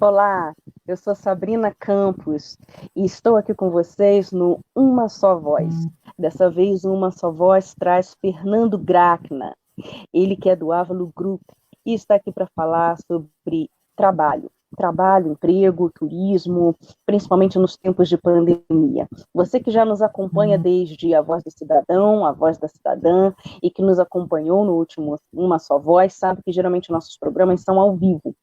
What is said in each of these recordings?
Olá, eu sou Sabrina Campos e estou aqui com vocês no Uma Só Voz. Dessa vez, Uma Só Voz traz Fernando Gracna, ele que é do Ávalo Group e está aqui para falar sobre trabalho. Trabalho, emprego, turismo, principalmente nos tempos de pandemia. Você que já nos acompanha desde a Voz do Cidadão, a Voz da Cidadã, e que nos acompanhou no último Uma Só Voz, sabe que geralmente nossos programas são ao vivo,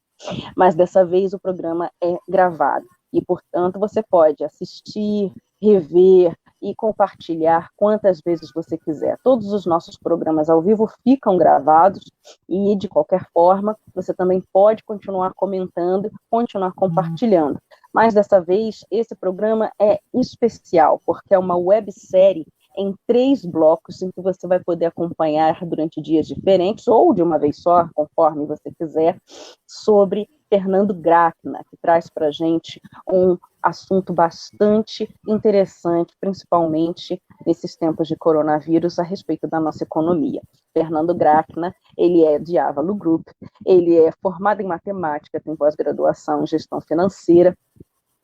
mas dessa vez o programa é gravado e, portanto, você pode assistir, rever e compartilhar quantas vezes você quiser. Todos os nossos programas ao vivo ficam gravados e, de qualquer forma, você também pode continuar comentando, continuar compartilhando. Mas dessa vez, esse programa é especial, porque é uma websérie em 3 blocos, em que você vai poder acompanhar durante dias diferentes, ou de uma vez só, conforme você quiser, sobre Fernando Gracna, que traz para a gente um assunto bastante interessante, principalmente nesses tempos de coronavírus, a respeito da nossa economia. Fernando Gracna, ele é de Ávalo Group, ele é formado em matemática, tem pós-graduação em gestão financeira,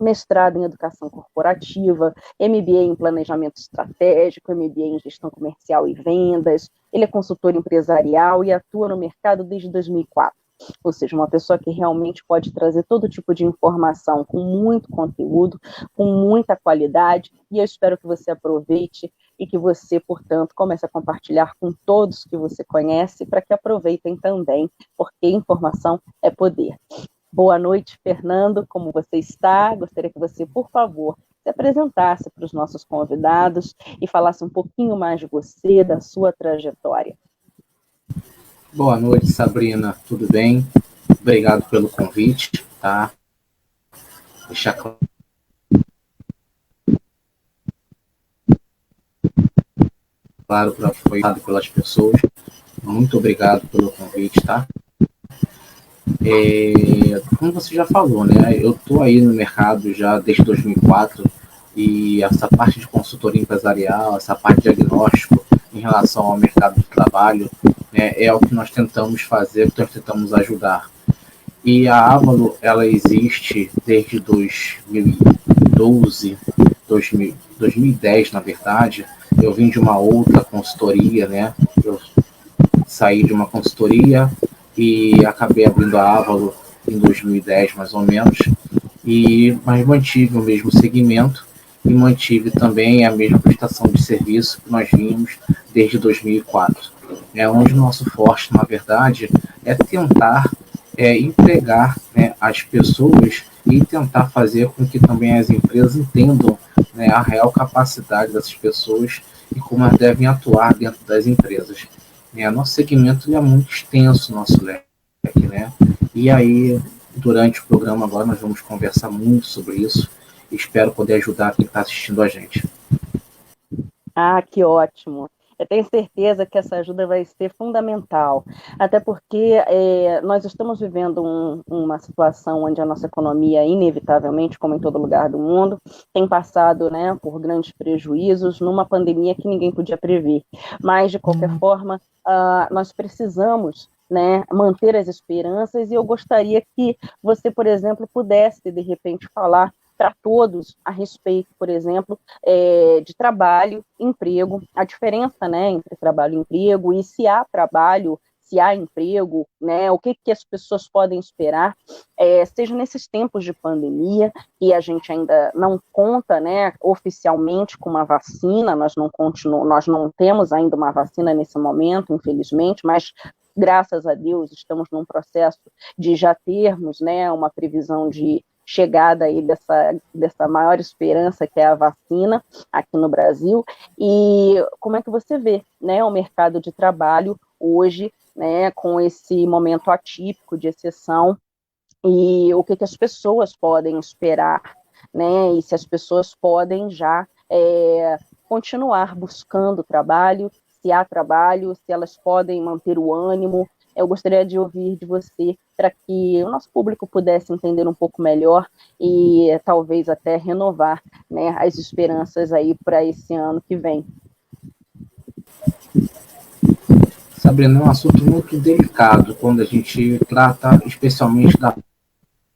mestrado em educação corporativa, MBA em planejamento estratégico, MBA em gestão comercial e vendas. Ele é consultor empresarial e atua no mercado desde 2004. Ou seja, uma pessoa que realmente pode trazer todo tipo de informação com muito conteúdo, com muita qualidade, e eu espero que você aproveite e que você, portanto, comece a compartilhar com todos que você conhece, para que aproveitem também, porque informação é poder. Boa noite, Fernando, como você está? Gostaria que você, por favor, se apresentasse para os nossos convidados e falasse um pouquinho mais de você, da sua trajetória. Boa noite, Sabrina, tudo bem? Obrigado pelo convite, tá? Deixar claro para que foi dado pelas pessoas. Muito obrigado pelo convite, tá? Como você já falou, né? Eu estou aí no mercado já desde 2004 e essa parte de consultoria empresarial, essa parte de diagnóstico em relação ao mercado de trabalho, né, é o que nós tentamos fazer, que nós tentamos ajudar. E a Ávalo, ela existe desde 2012, 2010, na verdade. Eu vim de uma outra consultoria, né? Eu saí de uma consultoria e acabei abrindo a Ávalo em 2010, mais ou menos, mas mantive o mesmo segmento e mantive também a mesma prestação de serviço que nós vimos desde 2004. Onde o nosso forte, na verdade, é tentar empregar, né, as pessoas e tentar fazer com que também as empresas entendam, né, a real capacidade dessas pessoas e como elas devem atuar dentro das empresas. Nosso segmento é muito extenso, nosso leque, né? E aí, durante o programa agora, nós vamos conversar muito sobre isso e espero poder ajudar quem está assistindo a gente. Ah, que ótimo! Eu tenho certeza que essa ajuda vai ser fundamental, até porque nós estamos vivendo uma situação onde a nossa economia, inevitavelmente, como em todo lugar do mundo, tem passado, né, por grandes prejuízos numa pandemia que ninguém podia prever. Mas, de qualquer forma, nós precisamos, né, manter as esperanças, e eu gostaria que você, por exemplo, pudesse, de repente, falar para todos a respeito, por exemplo, de trabalho, emprego, a diferença, né, entre trabalho e emprego, e se há trabalho, se há emprego, né, o que as pessoas podem esperar, seja nesses tempos de pandemia, e a gente ainda não conta, né, oficialmente com uma vacina, nós não temos ainda uma vacina nesse momento, infelizmente, mas graças a Deus estamos num processo de já termos, né, uma previsão de chegada aí dessa maior esperança, que é a vacina aqui no Brasil. E como é que você vê, né, o mercado de trabalho hoje, né, com esse momento atípico de exceção, e o que as pessoas podem esperar, né, e se as pessoas podem já continuar buscando trabalho, se há trabalho, se elas podem manter o ânimo. Eu gostaria de ouvir de você, para que o nosso público pudesse entender um pouco melhor e talvez até renovar, né, as esperanças aí para esse ano que vem. Sabrina, é um assunto muito delicado quando a gente trata especialmente da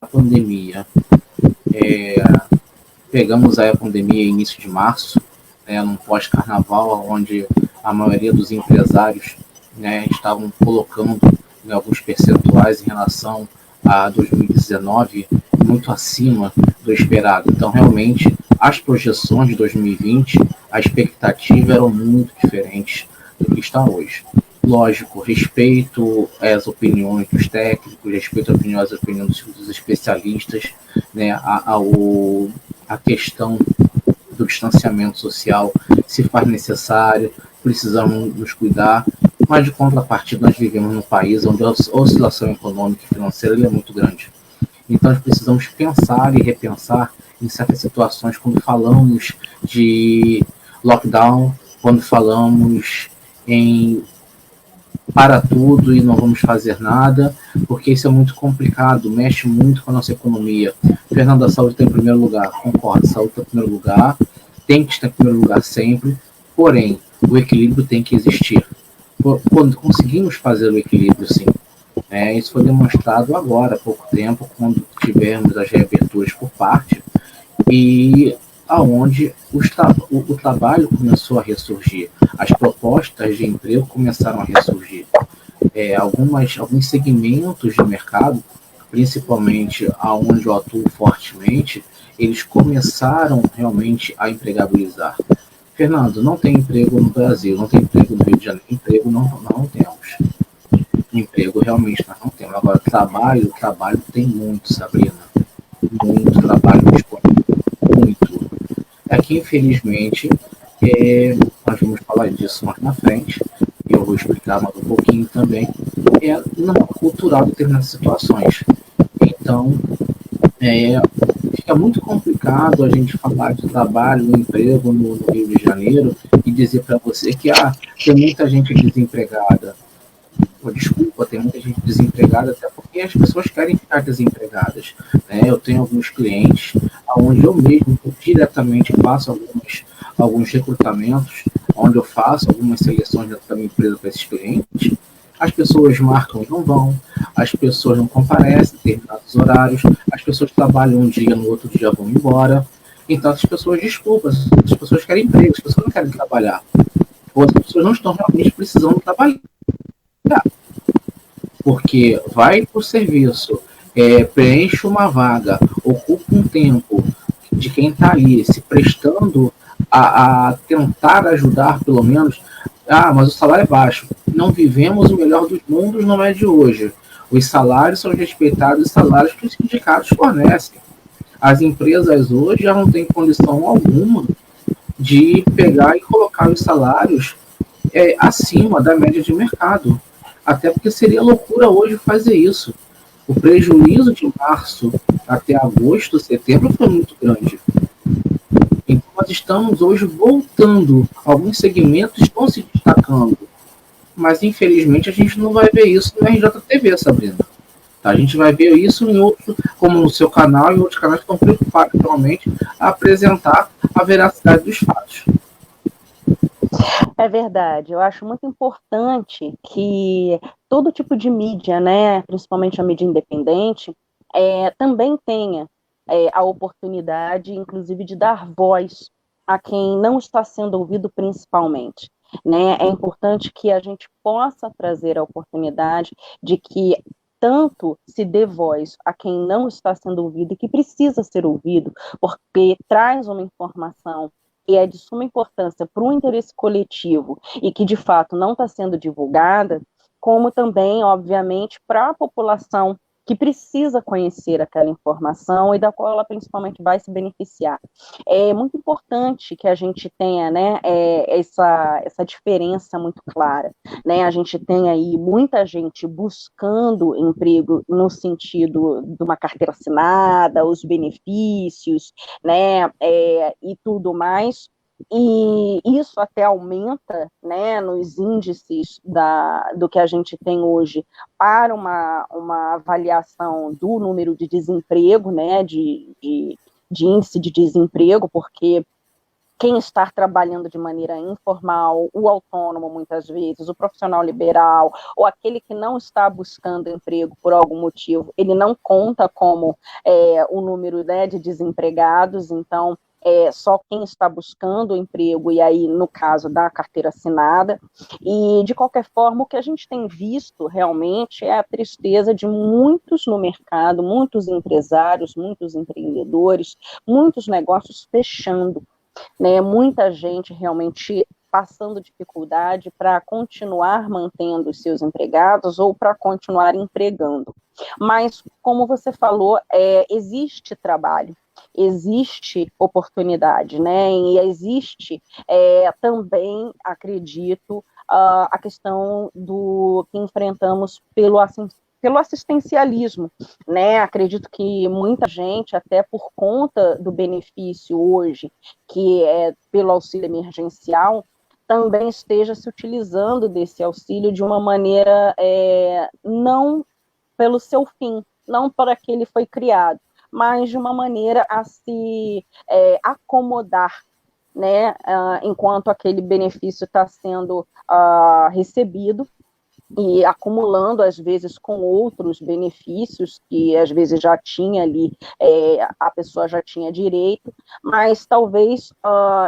pandemia. Pegamos aí a pandemia início de março, num pós-carnaval, onde a maioria dos empresários, estavam colocando, alguns percentuais em relação a 2019 muito acima do esperado. Então, realmente, as projeções de 2020, a expectativa eram muito diferentes do que está hoje. Lógico, respeito às opiniões dos técnicos, respeito às opiniões dos especialistas, a questão do distanciamento social se faz necessário, precisamos nos cuidar, mas de contrapartida nós vivemos num país onde a oscilação econômica e financeira é muito grande. Então nós precisamos pensar e repensar em certas situações quando falamos de lockdown, quando falamos em para tudo e não vamos fazer nada, porque isso é muito complicado, mexe muito com a nossa economia. Fernando, a saúde está em primeiro lugar, concordo, a saúde está em primeiro lugar, tem que estar em primeiro lugar sempre, porém, o equilíbrio tem que existir. Quando conseguimos fazer o equilíbrio, sim. Isso foi demonstrado agora, há pouco tempo, quando tivemos as reaberturas por parte, e aonde o trabalho começou a ressurgir, as propostas de emprego começaram a ressurgir. Alguns segmentos de mercado, principalmente aonde eu atuo fortemente, eles começaram realmente a empregabilizar. Fernando, não tem emprego no Brasil, não tem emprego no Rio de Janeiro, emprego não temos. Emprego realmente nós não temos. Agora, trabalho tem muito, Sabrina. Muito trabalho disponível. Muito. Aqui, infelizmente, nós vamos falar disso mais na frente, e eu vou explicar mais um pouquinho também, não cultural de determinadas situações. Então, fica muito complicado a gente falar de trabalho, emprego no Rio de Janeiro e dizer para você que tem muita gente desempregada. Desculpa, tem muita gente desempregada, até porque as pessoas querem ficar desempregadas. Eu tenho alguns clientes onde eu mesmo diretamente faço alguns recrutamentos, onde eu faço algumas seleções dentro da minha empresa para esses clientes. As pessoas marcam e não vão, as pessoas não comparecem em determinados horários, as pessoas trabalham um dia, no outro dia vão embora. Então, as pessoas, desculpa, as pessoas querem emprego, as pessoas não querem trabalhar. Outras pessoas não estão realmente precisando trabalhar. Porque vai para o serviço, preenche uma vaga, ocupa um tempo de quem está ali se prestando a tentar ajudar, pelo menos. Mas o salário é baixo. Não vivemos o melhor dos mundos, não é de hoje. Os salários são respeitados, os salários que os sindicatos fornecem. As empresas hoje já não têm condição alguma de pegar e colocar os salários acima da média de mercado. Até porque seria loucura hoje fazer isso. O prejuízo de março até agosto, setembro foi muito grande. Então nós estamos hoje voltando, alguns segmentos estão se destacando, mas infelizmente a gente não vai ver isso no RJTV, Sabrina. A gente vai ver isso em outros, como no seu canal e outros canais que estão preocupados realmente a apresentar a veracidade dos fatos. É verdade, eu acho muito importante que todo tipo de mídia, né, principalmente a mídia independente, também tenha a oportunidade, inclusive, de dar voz a quem não está sendo ouvido principalmente. Né? É importante que a gente possa trazer a oportunidade de que tanto se dê voz a quem não está sendo ouvido e que precisa ser ouvido, porque traz uma informação que é de suma importância para o interesse coletivo e que, de fato, não está sendo divulgada, como também, obviamente, para a população que precisa conhecer aquela informação e da qual ela principalmente vai se beneficiar. É muito importante que a gente tenha, né, essa diferença muito clara. Né? A gente tem aí muita gente buscando emprego no sentido de uma carteira assinada, os benefícios, né, e tudo mais, e isso até aumenta, né, nos índices do que a gente tem hoje para uma avaliação do número de desemprego, né, de índice de desemprego, porque quem está trabalhando de maneira informal, o autônomo muitas vezes, o profissional liberal, ou aquele que não está buscando emprego por algum motivo, ele não conta como o número, né, de desempregados, então só quem está buscando emprego, e aí, no caso da carteira assinada, e, de qualquer forma, o que a gente tem visto realmente é a tristeza de muitos no mercado, muitos empresários, muitos empreendedores, muitos negócios fechando, né? Muita gente realmente passando dificuldade para continuar mantendo os seus empregados ou para continuar empregando. Mas, como você falou, existe trabalho, existe oportunidade, né? E existe também, acredito, a questão do que enfrentamos pelo assistencialismo, né? Acredito que muita gente, até por conta do benefício hoje, que é pelo auxílio emergencial, também esteja se utilizando desse auxílio de uma maneira não pelo seu fim, não para que ele foi criado, mas de uma maneira a se acomodar, né, enquanto aquele benefício está sendo recebido, e acumulando, às vezes, com outros benefícios que, às vezes, já tinha ali, a pessoa já tinha direito, mas talvez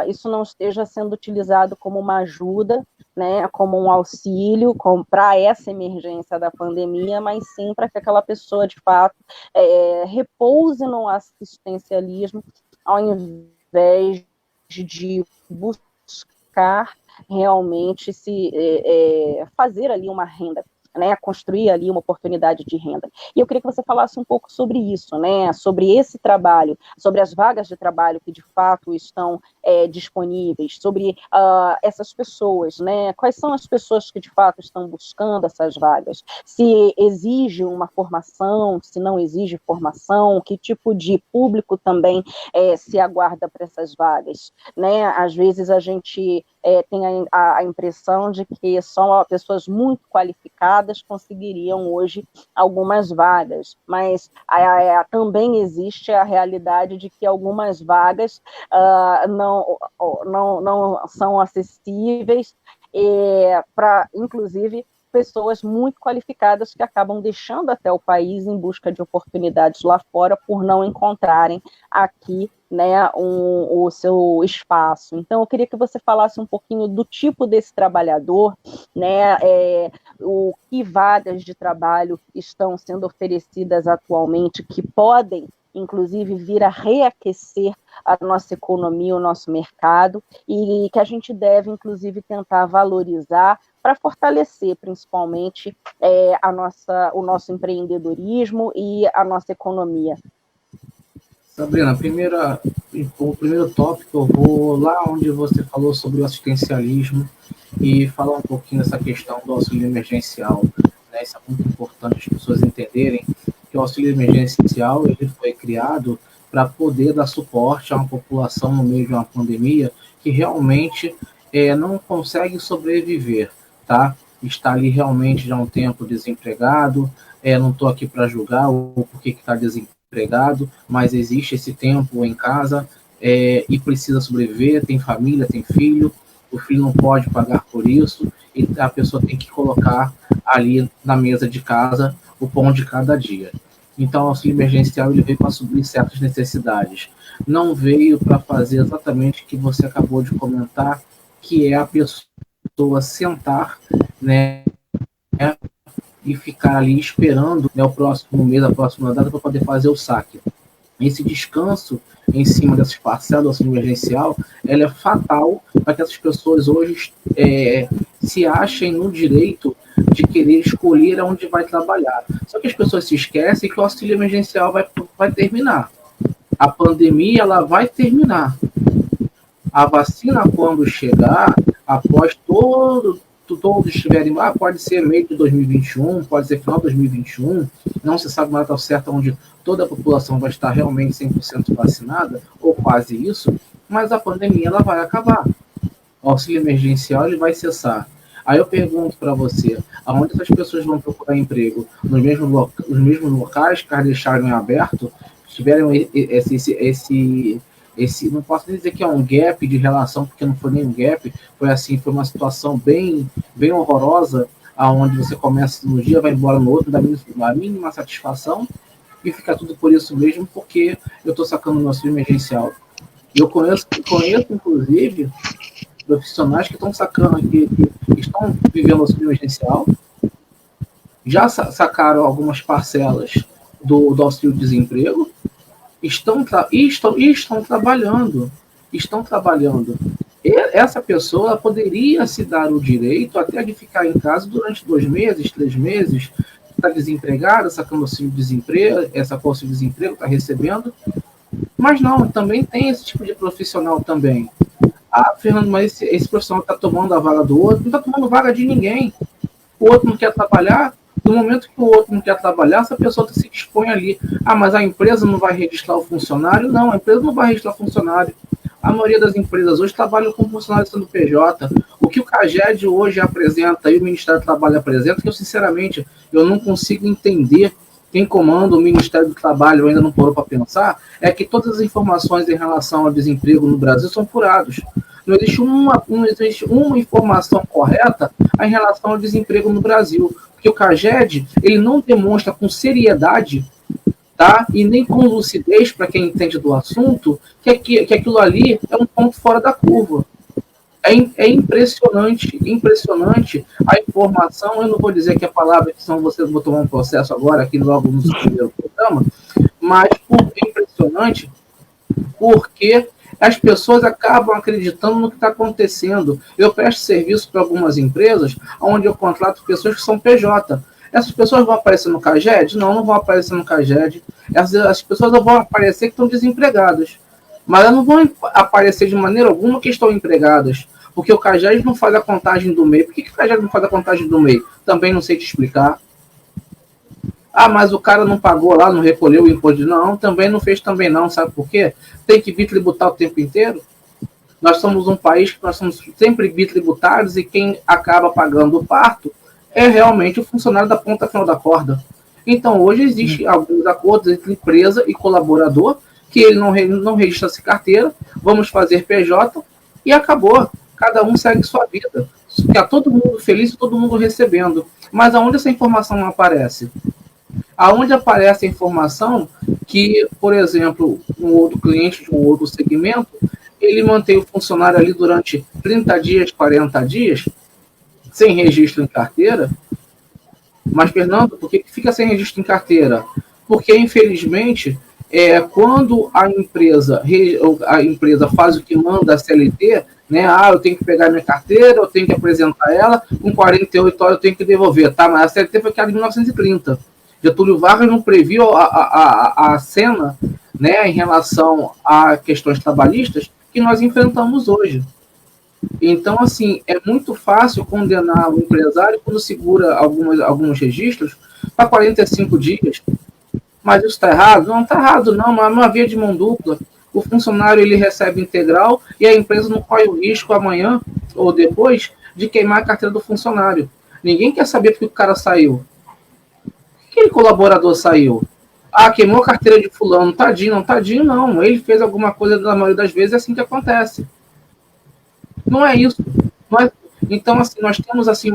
isso não esteja sendo utilizado como uma ajuda, né, como um auxílio para essa emergência da pandemia, mas sim para que aquela pessoa, de fato, repouse no assistencialismo, ao invés de buscar realmente fazer ali uma renda, né, construir ali uma oportunidade de renda. E eu queria que você falasse um pouco sobre isso, né, sobre esse trabalho, sobre as vagas de trabalho que de fato estão disponíveis, sobre essas pessoas, né, quais são as pessoas que de fato estão buscando essas vagas, se exige uma formação, se não exige formação, que tipo de público também se aguarda para essas vagas, né, às vezes a gente tem a impressão de que só pessoas muito qualificadas conseguiriam hoje algumas vagas, mas também existe a realidade de que algumas vagas não são acessíveis para, inclusive, pessoas muito qualificadas que acabam deixando até o país em busca de oportunidades lá fora por não encontrarem aqui, né, o seu espaço. Então, eu queria que você falasse um pouquinho do tipo desse trabalhador, né, o que vagas de trabalho estão sendo oferecidas atualmente, que podem, inclusive, vir a reaquecer a nossa economia, o nosso mercado, e que a gente deve, inclusive, tentar valorizar para fortalecer, principalmente, o nosso empreendedorismo e a nossa economia. Sabrina, o primeiro tópico, eu vou lá onde você falou sobre o assistencialismo e falar um pouquinho dessa questão do auxílio emergencial. Né? Isso é muito importante as pessoas entenderem que o auxílio emergencial ele foi criado para poder dar suporte a uma população no meio de uma pandemia que realmente não consegue sobreviver, tá? Está ali realmente já há um tempo desempregado, não estou aqui para julgar o porquê que está desempregado, mas existe esse tempo em casa e precisa sobreviver, tem família, tem filho, o filho não pode pagar por isso, e a pessoa tem que colocar ali na mesa de casa o pão de cada dia. Então, o auxílio emergencial ele veio para suprir certas necessidades. Não veio para fazer exatamente o que você acabou de comentar, que é a pessoa sentar, né, e ficar ali esperando, né, o próximo mês, a próxima data, para poder fazer o saque. Esse descanso em cima dessas parcelas do auxílio emergencial, ela é fatal para que essas pessoas hoje se achem no direito de querer escolher onde vai trabalhar. Só que as pessoas se esquecem que o auxílio emergencial vai terminar. A pandemia ela vai terminar. A vacina, quando chegar, após todos estiverem lá, pode ser meio de 2021, pode ser final de 2021, não se sabe mais ao certo onde toda a população vai estar realmente 100% vacinada, ou quase isso, mas a pandemia ela vai acabar. O auxílio emergencial ele vai cessar. Aí eu pergunto para você, aonde essas pessoas vão procurar emprego? Nos mesmos locais que elas deixaram em aberto, tiveram não posso nem dizer que é um gap de relação, porque não foi nem um gap, foi assim, foi uma situação bem, bem horrorosa, aonde você começa no dia, vai embora no outro, dá a mínima satisfação, e fica tudo por isso mesmo, porque eu estou sacando o nosso emergencial. E eu conheço, inclusive, profissionais que estão sacando, que estão vivendo o auxílio emergencial, já sacaram algumas parcelas do auxílio-desemprego, estão trabalhando. Estão trabalhando. E essa pessoa poderia se dar o direito até de ficar em casa durante 2 meses, 3 meses, está desempregada, sacando auxílio-desemprego, essa auxílio-desemprego está recebendo, mas não, também tem esse tipo de profissional também. Ah, Fernando, mas esse profissional está tomando a vaga do outro, não está tomando vaga de ninguém. O outro não quer trabalhar, no momento que o outro não quer trabalhar, essa pessoa se dispõe ali. Ah, mas a empresa não vai registrar o funcionário? Não, a empresa não vai registrar o funcionário. A maioria das empresas hoje trabalham com funcionários sendo PJ. O que o CAGED hoje apresenta e o Ministério do Trabalho apresenta, que eu, sinceramente, eu não consigo entender. Quem comanda o Ministério do Trabalho ainda não parou para pensar, é que todas as informações em relação ao desemprego no Brasil são furadas. Não existe uma informação correta em relação ao desemprego no Brasil. Porque o CAGED, ele não demonstra com seriedade, tá? E nem com lucidez, para quem entende do assunto, que aquilo ali é um ponto fora da curva. É impressionante a informação. Eu não vou dizer que a palavra, que senão vocês vão tomar um processo agora, aqui logo no primeiro programa, mas é impressionante porque as pessoas acabam acreditando no que está acontecendo. Eu presto serviço para algumas empresas, onde eu contrato pessoas que são PJ. Essas pessoas vão aparecer no CAGED? Não, não vão aparecer no CAGED. As pessoas vão aparecer que estão desempregadas. Mas elas não vão aparecer de maneira alguma que estão empregadas. Porque o CAGED não faz a contagem do MEI. Por que o CAGED não faz a contagem do MEI? Também não sei te explicar. Ah, mas o cara não pagou lá, não recolheu o imposto. Não, também não fez também não. Sabe por quê? Tem que bitributar o tempo inteiro. Nós somos um país que nós somos sempre bitributários e quem acaba pagando o parto é realmente o funcionário da ponta final da corda. Então, hoje existe alguns acordos entre empresa e colaborador, que ele não registra essa carteira, vamos fazer PJ e acabou. Cada um segue sua vida. Fica todo mundo feliz e todo mundo recebendo. Mas aonde essa informação não aparece? Aonde aparece a informação que, por exemplo, um outro cliente de um outro segmento, ele mantém o funcionário ali durante 30 dias, 40 dias, sem registro em carteira. Mas, Fernando, por que fica sem registro em carteira? Porque, infelizmente, quando a empresa faz o que manda a CLT, né? Ah, eu tenho que pegar minha carteira, eu tenho que apresentar ela, com 48 horas eu tenho que devolver. Tá, mas a CLT foi criada em 1930. Getúlio Vargas não previu a cena, né, em relação a questões trabalhistas que nós enfrentamos hoje. Então, assim, é muito fácil condenar o empresário quando segura alguns registros para 45 dias. Mas isso está errado? Não está errado, não. Mas é uma via de mão dupla. O funcionário ele recebe integral e a empresa não corre o risco amanhã ou depois de queimar a carteira do funcionário. Ninguém quer saber porque o cara saiu. Aquele colaborador saiu. Ah, queimou a carteira de fulano. Tadinho, não. Ele fez alguma coisa, na maioria das vezes, é assim que acontece. Não é isso. Então, assim, nós temos assim,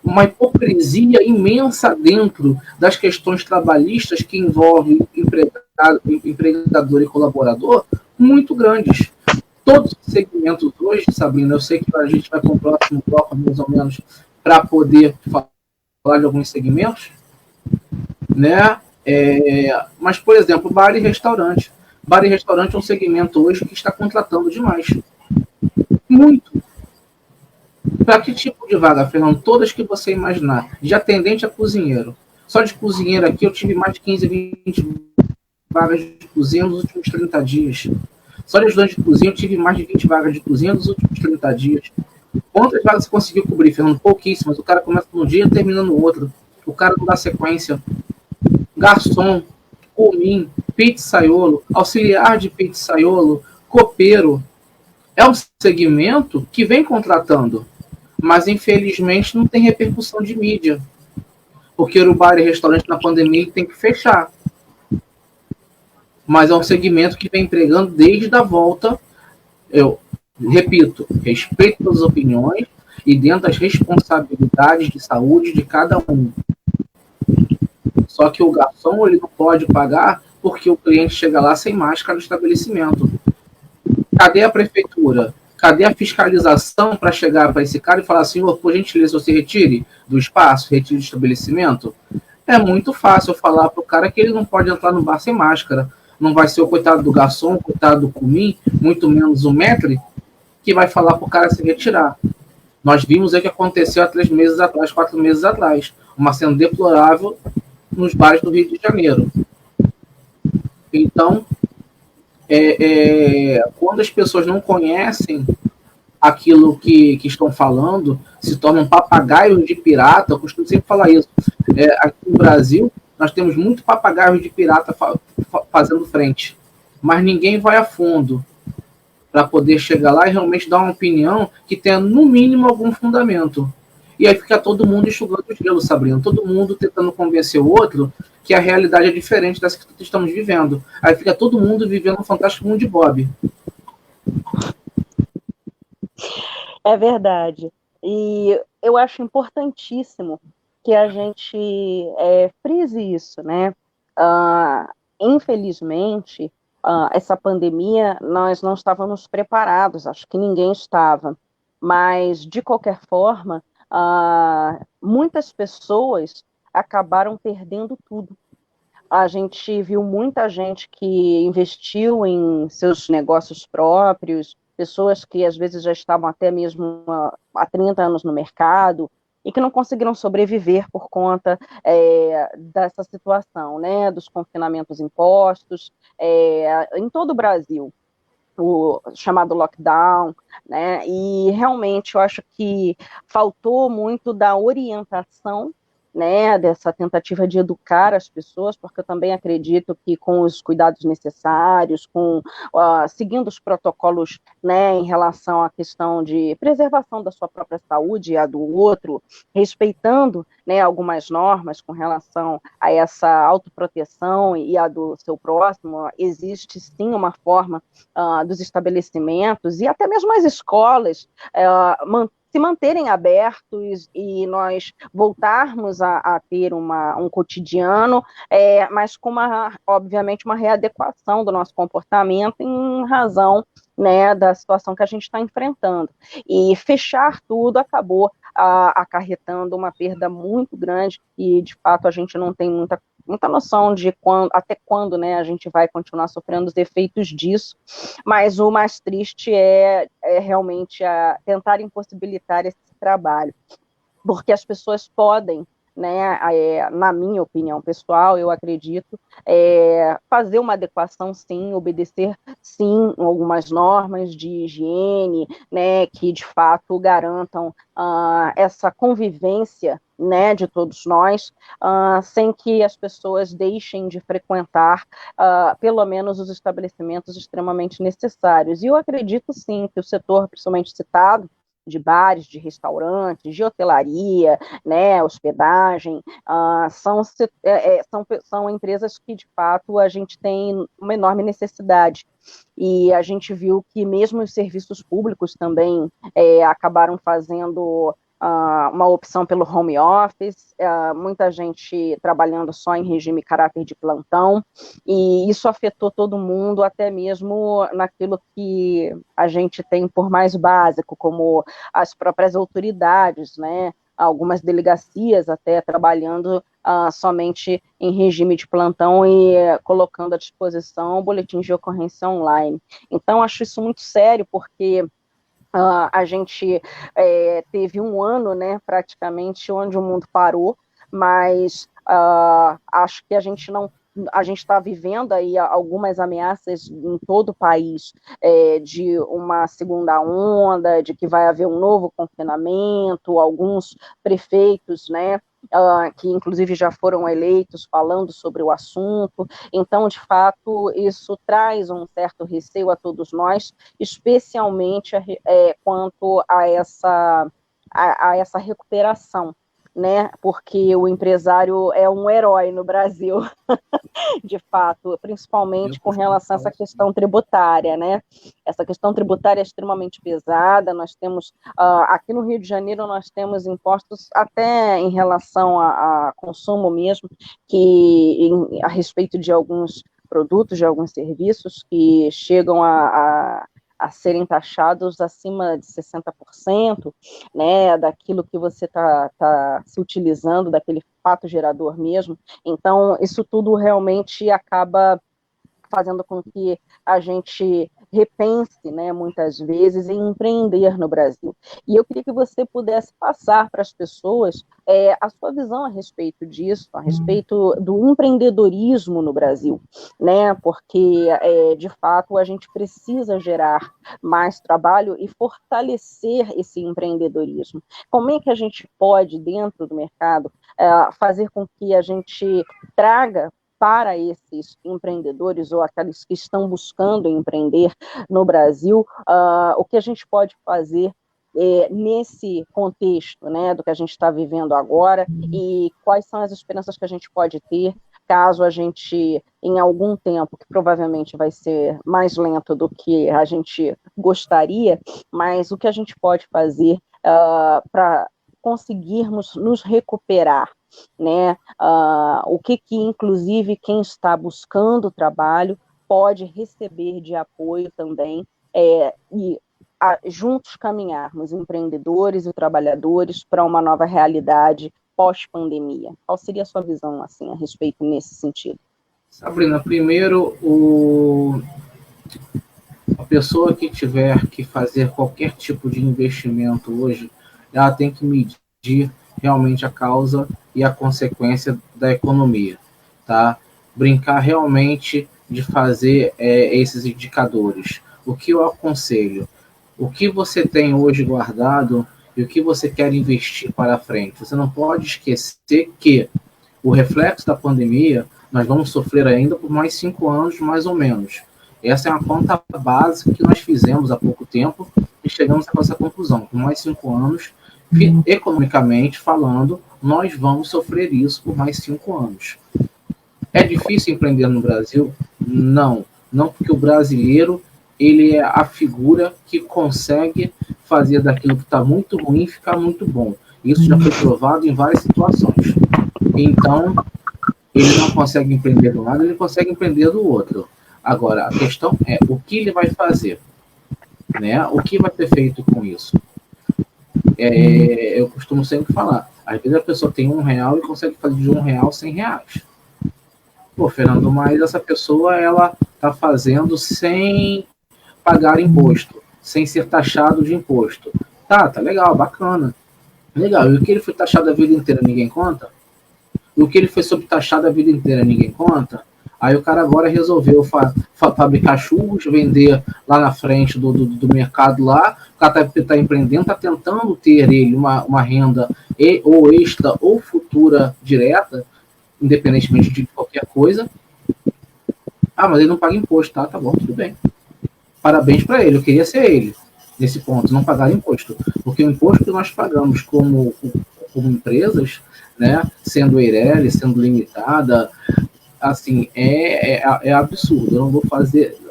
uma hipocrisia imensa dentro das questões trabalhistas que envolvem empregador e colaborador, muito grandes. Todos os segmentos hoje, Sabrina, eu sei que a gente vai para o próximo bloco, mais ou menos, para poder falar de alguns segmentos, né? Mas, por exemplo, bar e restaurante. Bar e restaurante é um segmento hoje que está contratando demais. Muito. Para que tipo de vaga, Fernando? Todas que você imaginar. De atendente a cozinheiro. Só de cozinheiro aqui eu tive mais de 15, 20 vagas de cozinha nos últimos 30 dias. Só de ajudante de cozinha eu tive mais de 20 vagas de cozinha nos últimos 30 dias. Quantas vagas você conseguiu cobrir, Fernando? Pouquíssimas. O cara começa num dia e termina no outro. O cara não dá sequência. Garçom, comim, pizzaiolo, auxiliar de pizzaiolo, copeiro. É um segmento que vem contratando, mas infelizmente não tem repercussão de mídia. Porque o bar e restaurante na pandemia tem que fechar. mas é um segmento que vem empregando desde a volta. Eu repito, respeito as opiniões e dentro das responsabilidades de saúde de cada um. Só que o garçom ele não pode pagar porque o cliente chega lá sem máscara no estabelecimento. Cadê a prefeitura? Cadê a fiscalização para chegar para esse cara e falar, senhor, por gentileza, você retire do espaço, retire do estabelecimento? É muito fácil eu falar para o cara que ele não pode entrar no bar sem máscara. Não vai ser o coitado do garçom, o coitado do cumim, muito menos o maître, que vai falar para o cara se retirar. Nós vimos o que aconteceu há 3 meses atrás, 4 meses atrás. Uma cena deplorável nos bares do Rio de Janeiro. Então, quando as pessoas não conhecem aquilo que estão falando, se tornam papagaios de pirata. Eu costumo sempre falar isso. Aqui no Brasil, nós temos muito papagaio de pirata fazendo frente, mas ninguém vai a fundo para poder chegar lá e realmente dar uma opinião que tenha, no mínimo, algum fundamento. E aí fica todo mundo enxugando o gelo, Sabrina. Todo mundo tentando convencer o outro que a realidade é diferente dessa que estamos vivendo. Aí fica todo mundo vivendo um fantástico mundo de Bob. É verdade. E eu acho importantíssimo que a gente frise isso, né? Infelizmente, essa pandemia, nós não estávamos preparados, acho que ninguém estava, mas, de qualquer forma, muitas pessoas acabaram perdendo tudo. A gente viu muita gente que investiu em seus negócios próprios, pessoas que às vezes já estavam até mesmo há 30 anos no mercado e que não conseguiram sobreviver por conta dessa situação, né, dos confinamentos impostos em todo o Brasil, o chamado lockdown, né, e realmente eu acho que faltou muito da orientação, né, dessa tentativa de educar as pessoas, porque eu também acredito que com os cuidados necessários, seguindo os protocolos, né, em relação à questão de preservação da sua própria saúde e a do outro, respeitando, né, algumas normas com relação a essa autoproteção e a do seu próximo, existe sim uma forma dos estabelecimentos e até mesmo as escolas se manterem abertos e nós voltarmos a ter um cotidiano, mas com obviamente, uma readequação do nosso comportamento em razão, né, da situação que a gente está enfrentando. E fechar tudo acabou acarretando uma perda muito grande e, de fato, a gente não tem muita noção de até quando, né, a gente vai continuar sofrendo os efeitos disso, mas o mais triste é realmente tentar impossibilitar esse trabalho, porque as pessoas podem, né, na minha opinião pessoal, eu acredito, fazer uma adequação sim, obedecer sim algumas normas de higiene, né, que de fato garantam essa convivência, né, de todos nós, sem que as pessoas deixem de frequentar pelo menos os estabelecimentos extremamente necessários. E eu acredito sim que o setor, principalmente citado, de bares, de restaurantes, de hotelaria, né, hospedagem, são empresas que, de fato, a gente tem uma enorme necessidade. E a gente viu que mesmo os serviços públicos também acabaram fazendo uma opção pelo home office, muita gente trabalhando só em regime caráter de plantão, e isso afetou todo mundo, até mesmo naquilo que a gente tem por mais básico, como as próprias autoridades, né? Algumas delegacias até trabalhando somente em regime de plantão e colocando à disposição boletins de ocorrência online. Então, acho isso muito sério, porque a gente teve um ano, né, praticamente, onde o mundo parou, mas acho que a gente está vivendo aí algumas ameaças em todo o país de uma segunda onda, de que vai haver um novo confinamento, alguns prefeitos, né, que inclusive já foram eleitos falando sobre o assunto. Então, de fato, isso traz um certo receio a todos nós, especialmente quanto a essa recuperação, né? Porque o empresário é um herói no Brasil, de fato, principalmente com relação a essa questão tributária, né? Essa questão tributária é extremamente pesada. Nós temos, aqui no Rio de Janeiro, nós temos impostos até em relação a consumo mesmo, a respeito de alguns produtos, de alguns serviços que chegam a serem taxados acima de 60%, né, daquilo que você está se utilizando, daquele fato gerador mesmo. Então, isso tudo realmente acaba fazendo com que a gente repense, né, muitas vezes, em empreender no Brasil. E eu queria que você pudesse passar para as pessoas a sua visão a respeito disso, a respeito do empreendedorismo no Brasil, né, porque, de fato, a gente precisa gerar mais trabalho e fortalecer esse empreendedorismo. Como é que a gente pode, dentro do mercado, fazer com que a gente traga para esses empreendedores ou aqueles que estão buscando empreender no Brasil, o que a gente pode fazer nesse contexto, né, do que a gente está vivendo agora, e quais são as esperanças que a gente pode ter caso a gente, em algum tempo, que provavelmente vai ser mais lento do que a gente gostaria, mas o que a gente pode fazer para conseguirmos nos recuperar, né? O que inclusive, quem está buscando trabalho pode receber de apoio também, e juntos caminharmos, empreendedores e trabalhadores, para uma nova realidade pós-pandemia. Qual seria a sua visão, assim, a respeito nesse sentido? Sabrina, primeiro, a pessoa que tiver que fazer qualquer tipo de investimento hoje, ela tem que medir realmente a causa e a consequência da economia, tá? Brincar realmente de fazer esses indicadores. O que eu aconselho? O que você tem hoje guardado e o que você quer investir para frente. Você não pode esquecer que o reflexo da pandemia nós vamos sofrer ainda por mais 5 anos, mais ou menos. Essa é uma conta básica que nós fizemos há pouco tempo e chegamos a essa conclusão. Por mais 5 anos, economicamente falando, nós vamos sofrer isso por mais 5 anos. É difícil empreender no Brasil? Não. Não, porque o brasileiro ele é a figura que consegue fazer daquilo que está muito ruim ficar muito bom. Isso já foi provado em várias situações. Então, ele não consegue empreender de um lado, ele consegue empreender do outro. Agora, a questão é o que ele vai fazer, né? O que vai ser feito com isso? Eu costumo sempre falar, às vezes a pessoa tem R$1 e consegue fazer de R$1 R$100. Pô, Fernando, mas essa pessoa ela está fazendo sem pagar imposto, sem ser taxado de imposto. Tá legal, bacana. Legal, e o que ele foi taxado a vida inteira ninguém conta? E o que ele foi subtaxado a vida inteira ninguém conta? Aí o cara agora resolveu fabricar churros, vender lá na frente do mercado lá, o cara está empreendendo, está tentando ter ele uma renda ou extra ou futura direta, independentemente de qualquer coisa. Mas ele não paga imposto, tá bom, tudo bem. Parabéns para ele, eu queria ser ele nesse ponto, não pagar imposto. Porque o imposto que nós pagamos como empresas, né, sendo EIRELI, sendo limitada, assim, é absurdo. Eu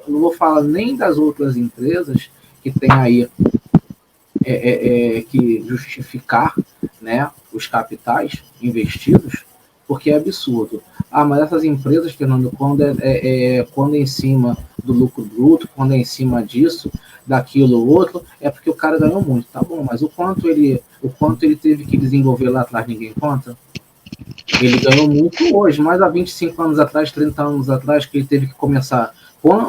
não vou falar nem das outras empresas que tem aí que justificar, né, os capitais investidos, porque é absurdo. Mas essas empresas, Fernando, quando é em cima do lucro bruto, quando é em cima disso, daquilo ou outro, é porque o cara ganhou muito, tá bom, mas o quanto ele teve que desenvolver lá atrás, ninguém conta. Ele ganhou muito hoje, mas há 25 anos atrás, 30 anos atrás, que ele teve que começar.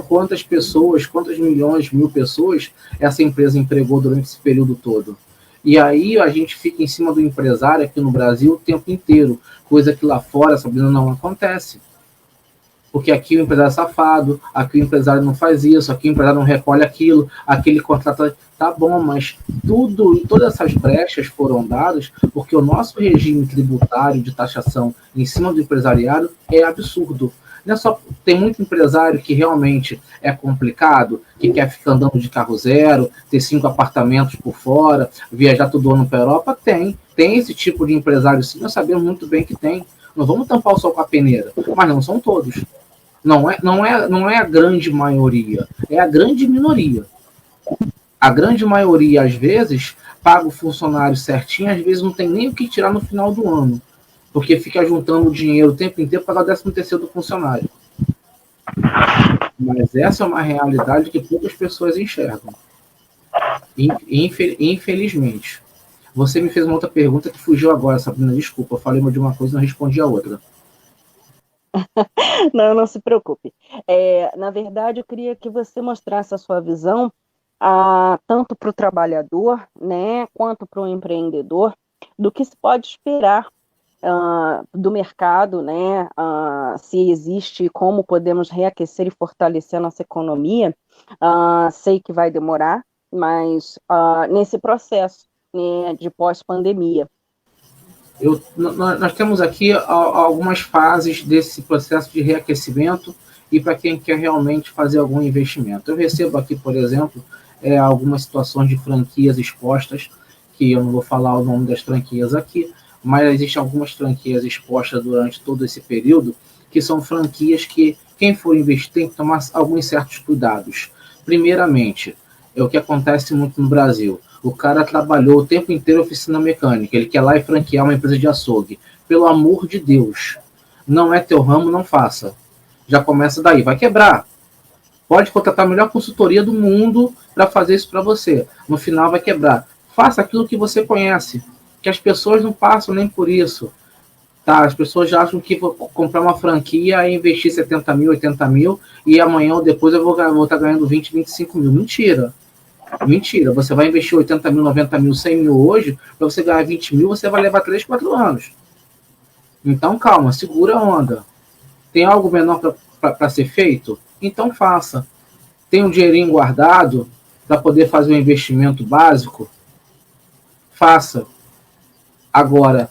Quantas pessoas, quantas milhões, mil pessoas essa empresa empregou durante esse período todo? E aí a gente fica em cima do empresário aqui no Brasil o tempo inteiro, coisa que lá fora, Sabrina, não acontece. Porque aqui o empresário é safado, aqui o empresário não faz isso, aqui o empresário não recolhe aquilo, aqui ele contrata... Tá bom, mas todas essas brechas foram dadas porque o nosso regime tributário de taxação em cima do empresariado é absurdo. Não é só, tem muito empresário que realmente é complicado, que quer ficar andando de carro zero, ter 5 apartamentos por fora, viajar todo ano para a Europa. Tem esse tipo de empresário sim, nós sabemos muito bem que tem. Não vamos tampar o sol com a peneira, mas não são todos. Não é a grande maioria, é a grande minoria. A grande maioria, às vezes, paga o funcionário certinho, às vezes não tem nem o que tirar no final do ano, porque fica juntando dinheiro o tempo inteiro para pagar o 13º do funcionário. Mas essa é uma realidade que poucas pessoas enxergam. Infelizmente. Você me fez uma outra pergunta que fugiu agora, Sabrina. Desculpa, eu falei de uma coisa e não respondi a outra. Não se preocupe. Na verdade, eu queria que você mostrasse a sua visão, tanto para o trabalhador, né, quanto para o empreendedor, do que se pode esperar do mercado, né, se existe, como podemos reaquecer e fortalecer a nossa economia. Sei que vai demorar, mas nesse processo, né, de pós-pandemia. Nós temos aqui algumas fases desse processo de reaquecimento e para quem quer realmente fazer algum investimento. Eu recebo aqui, por exemplo, algumas situações de franquias expostas, que eu não vou falar o nome das franquias aqui, mas existem algumas franquias expostas durante todo esse período, que são franquias que quem for investir tem que tomar alguns certos cuidados. Primeiramente, é o que acontece muito no Brasil. O cara trabalhou o tempo inteiro em oficina mecânica, ele quer lá e franquear uma empresa de açougue. Pelo amor de Deus, não é teu ramo, não faça. Já começa daí, vai quebrar. Pode contratar a melhor consultoria do mundo para fazer isso para você. No final vai quebrar. Faça aquilo que você conhece, que as pessoas não passam nem por isso. Tá? As pessoas já acham que vou comprar uma franquia e investir 70 mil, 80 mil e amanhã ou depois eu vou estar ganhando 20, 25 mil. Mentira, você vai investir 80 mil, 90 mil, 100 mil hoje, para você ganhar 20 mil, você vai levar 3, 4 anos. Então, calma, segura a onda. Tem algo menor para ser feito? Então faça. Tem um dinheirinho guardado para poder fazer um investimento básico? Faça. Agora,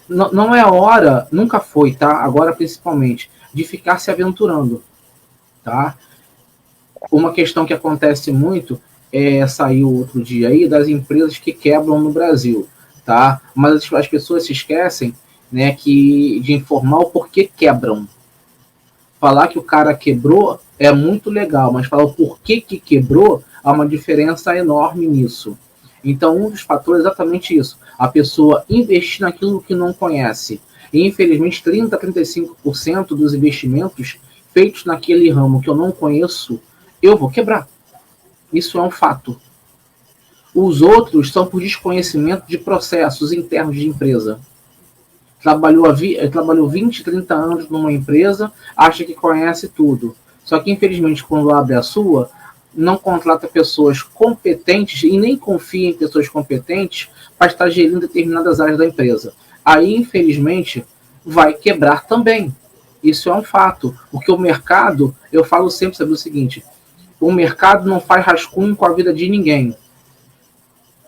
não é hora, nunca foi, tá? Agora principalmente, de ficar se aventurando, tá? Uma questão que acontece muito saiu outro dia aí das empresas que quebram no Brasil, tá? Mas as pessoas se esquecem, né, de informar o porquê quebram. Falar que o cara quebrou é muito legal, mas falar o porquê que quebrou há uma diferença enorme nisso. Então, um dos fatores é exatamente isso. A pessoa investir naquilo que não conhece. E, infelizmente, 30% a 35% dos investimentos feitos naquele ramo que eu não conheço, eu vou quebrar. Isso é um fato. Os outros são por desconhecimento de processos internos de empresa. Trabalhou 20, 30 anos numa empresa, acha que conhece tudo. Só que, infelizmente, quando abre a sua, não contrata pessoas competentes e nem confia em pessoas competentes para estar gerindo determinadas áreas da empresa. Aí, infelizmente, vai quebrar também. Isso é um fato. Porque o mercado, eu falo sempre sobre o seguinte, o mercado não faz rascunho com a vida de ninguém.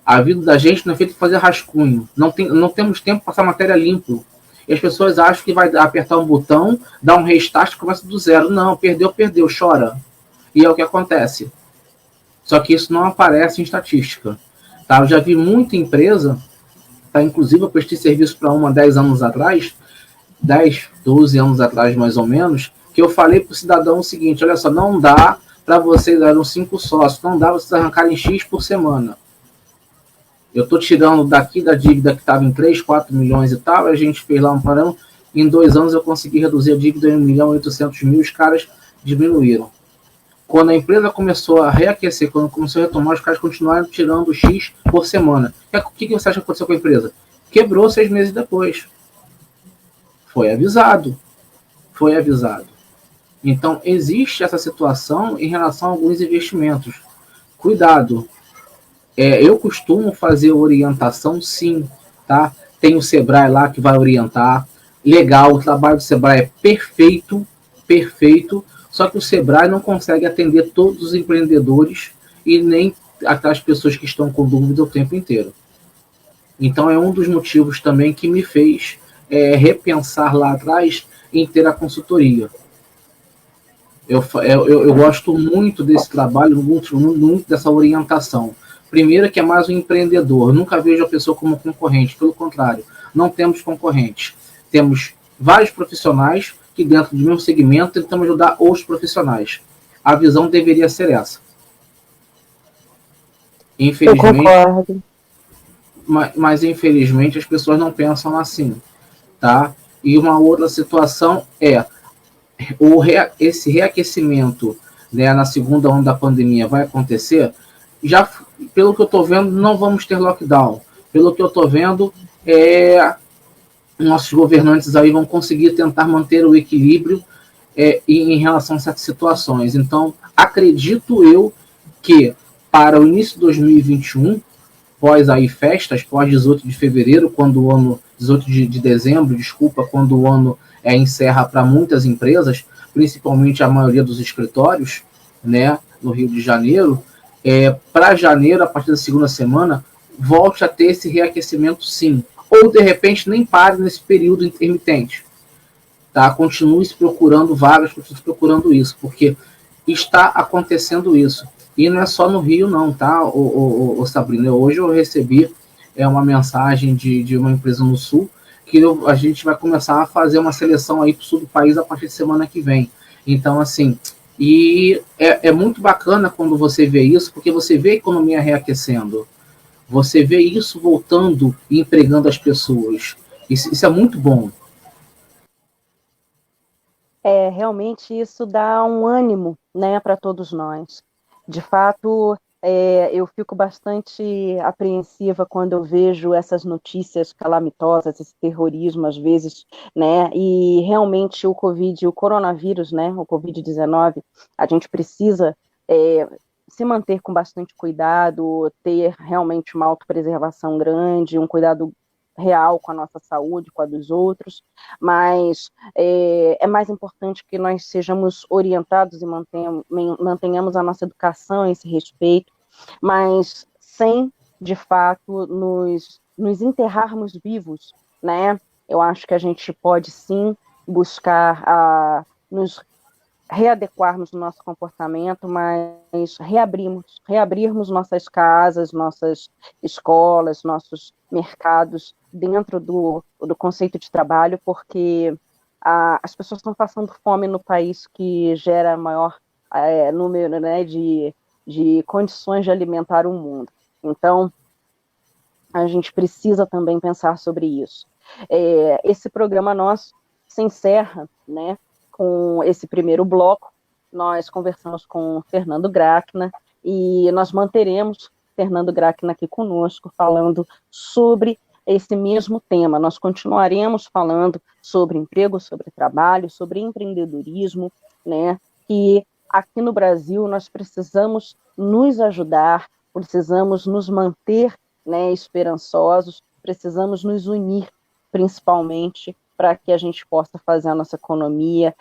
A vida da gente não é feita para fazer rascunho. Não temos tempo para passar matéria limpo. E as pessoas acham que vai apertar um botão, dar um restart e começa do zero. Não, perdeu, chora. E é o que acontece. Só que isso não aparece em estatística. Tá? Eu já vi muita empresa, tá? Inclusive eu prestei serviço para uma 10 anos atrás, 10, 12 anos atrás mais ou menos, que eu falei para o cidadão o seguinte, olha só, não dá para vocês, eram 5 sócios, não dá para vocês arrancarem X por semana. Eu estou tirando daqui da dívida que estava em 3, 4 milhões e tal, a gente fez lá um parão, em 2 anos eu consegui reduzir a dívida em 1 milhão e 800 mil, os caras diminuíram. Quando a empresa começou a reaquecer, quando começou a retomar, os caras continuaram tirando X por semana. O que você acha que aconteceu com a empresa? Quebrou 6 meses depois. Foi avisado. Então, existe essa situação em relação a alguns investimentos. Cuidado. Eu costumo fazer orientação, sim. Tá? Tem o Sebrae lá que vai orientar. Legal, o trabalho do Sebrae é perfeito. Só que o Sebrae não consegue atender todos os empreendedores e nem aquelas pessoas que estão com dúvida o tempo inteiro. Então é um dos motivos também que me fez repensar lá atrás em ter a consultoria. Eu gosto muito desse trabalho, muito dessa orientação. Primeiro, que é mais um empreendedor. Eu nunca vejo a pessoa como concorrente. Pelo contrário, não temos concorrentes. Temos vários profissionais que, dentro do mesmo segmento, tentamos ajudar outros profissionais. A visão deveria ser essa. Eu Infelizmente, concordo. mas infelizmente as pessoas não pensam assim, tá? E uma outra situação é esse reaquecimento, né, na segunda onda da pandemia vai acontecer. Já pelo que eu estou vendo, não vamos ter lockdown. Pelo que eu estou vendo, nossos governantes aí vão conseguir tentar manter o equilíbrio em relação a certas situações. Então, acredito eu que para o início de 2021, pós aí festas, pós 18 de fevereiro, quando o ano, 18 de dezembro, desculpa, quando o ano encerra para muitas empresas, principalmente a maioria dos escritórios, né, no Rio de Janeiro, para janeiro, a partir da segunda semana, volte a ter esse reaquecimento sim. Ou, de repente, nem pare nesse período intermitente. Tá? Continue se procurando vagas, continue procurando isso, porque está acontecendo isso. E não é só no Rio, não, tá, o Sabrina? Hoje eu recebi uma mensagem de uma empresa no Sul que a gente vai começar a fazer uma seleção aí para o sul do país a partir de semana que vem. Então, assim, e é muito bacana quando você vê isso, porque você vê a economia reaquecendo, você vê isso voltando e empregando as pessoas. Isso é muito bom. Realmente isso dá um ânimo, né, para todos nós. De fato, eu fico bastante apreensiva quando eu vejo essas notícias calamitosas, esse terrorismo às vezes, né, e realmente o coronavírus, né, o Covid-19, a gente precisa se manter com bastante cuidado, ter realmente uma autopreservação grande, um cuidado real com a nossa saúde, com a dos outros, mas é mais importante que nós sejamos orientados e mantenhamos a nossa educação a esse respeito, mas sem, de fato, nos enterrarmos vivos, né? Eu acho que a gente pode, sim, buscar nos readequarmos o nosso comportamento, mas reabrirmos nossas casas, nossas escolas, nossos mercados dentro do conceito de trabalho, porque as pessoas estão passando fome no país que gera maior número, né, de condições de alimentar o mundo. Então, a gente precisa também pensar sobre isso. Esse programa nosso se encerra, né, com esse primeiro bloco. Nós conversamos com Fernando Grachna e nós manteremos Fernando Grachna aqui conosco, falando sobre esse mesmo tema. Nós continuaremos falando sobre emprego, sobre trabalho, sobre empreendedorismo, né, que aqui no Brasil nós precisamos nos ajudar, precisamos nos manter, né, esperançosos, precisamos nos unir, principalmente, para que a gente possa fazer a nossa economia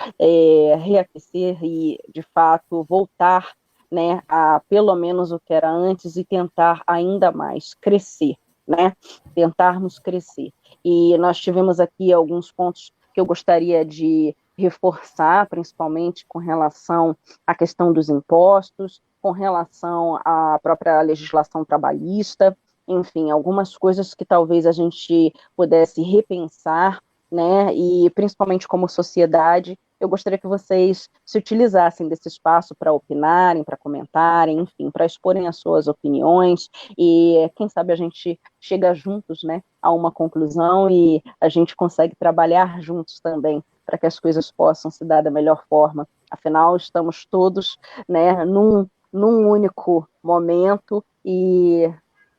reaquecer e, de fato, voltar, né, a pelo menos o que era antes e tentar ainda mais crescer, né? Tentarmos crescer. E nós tivemos aqui alguns pontos que eu gostaria de reforçar, principalmente com relação à questão dos impostos, com relação à própria legislação trabalhista, enfim, algumas coisas que talvez a gente pudesse repensar, né, e principalmente como sociedade, eu gostaria que vocês se utilizassem desse espaço para opinarem, para comentarem, enfim, para exporem as suas opiniões, e quem sabe a gente chega juntos, né, a uma conclusão e a gente consegue trabalhar juntos também, para que as coisas possam se dar da melhor forma. Afinal, estamos todos, né, num único momento e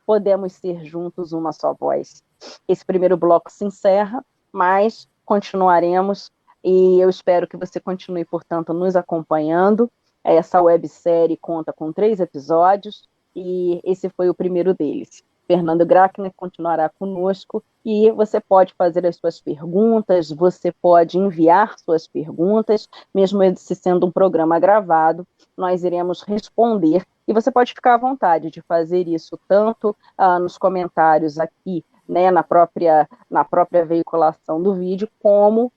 podemos ser juntos uma só voz. Esse primeiro bloco se encerra, mas continuaremos e eu espero que você continue, portanto, nos acompanhando. Essa websérie conta com 3 episódios e esse foi o primeiro deles. Fernando Grachner continuará conosco e você pode fazer as suas perguntas, você pode enviar suas perguntas, mesmo esse sendo um programa gravado, nós iremos responder e você pode ficar à vontade de fazer isso tanto nos comentários aqui, né, na própria veiculação do vídeo, como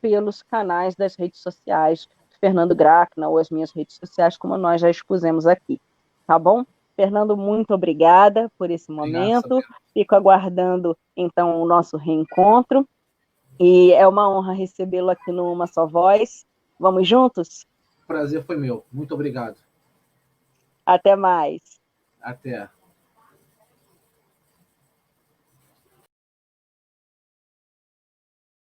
pelos canais das redes sociais, Fernando Gracna ou as minhas redes sociais, como nós já expusemos aqui. Tá bom? Fernando, muito obrigada por esse momento. Fico aguardando, então, o nosso reencontro. E é uma honra recebê-lo aqui no Uma Só Voz. Vamos juntos? O prazer foi meu. Muito obrigado. Até mais. Até.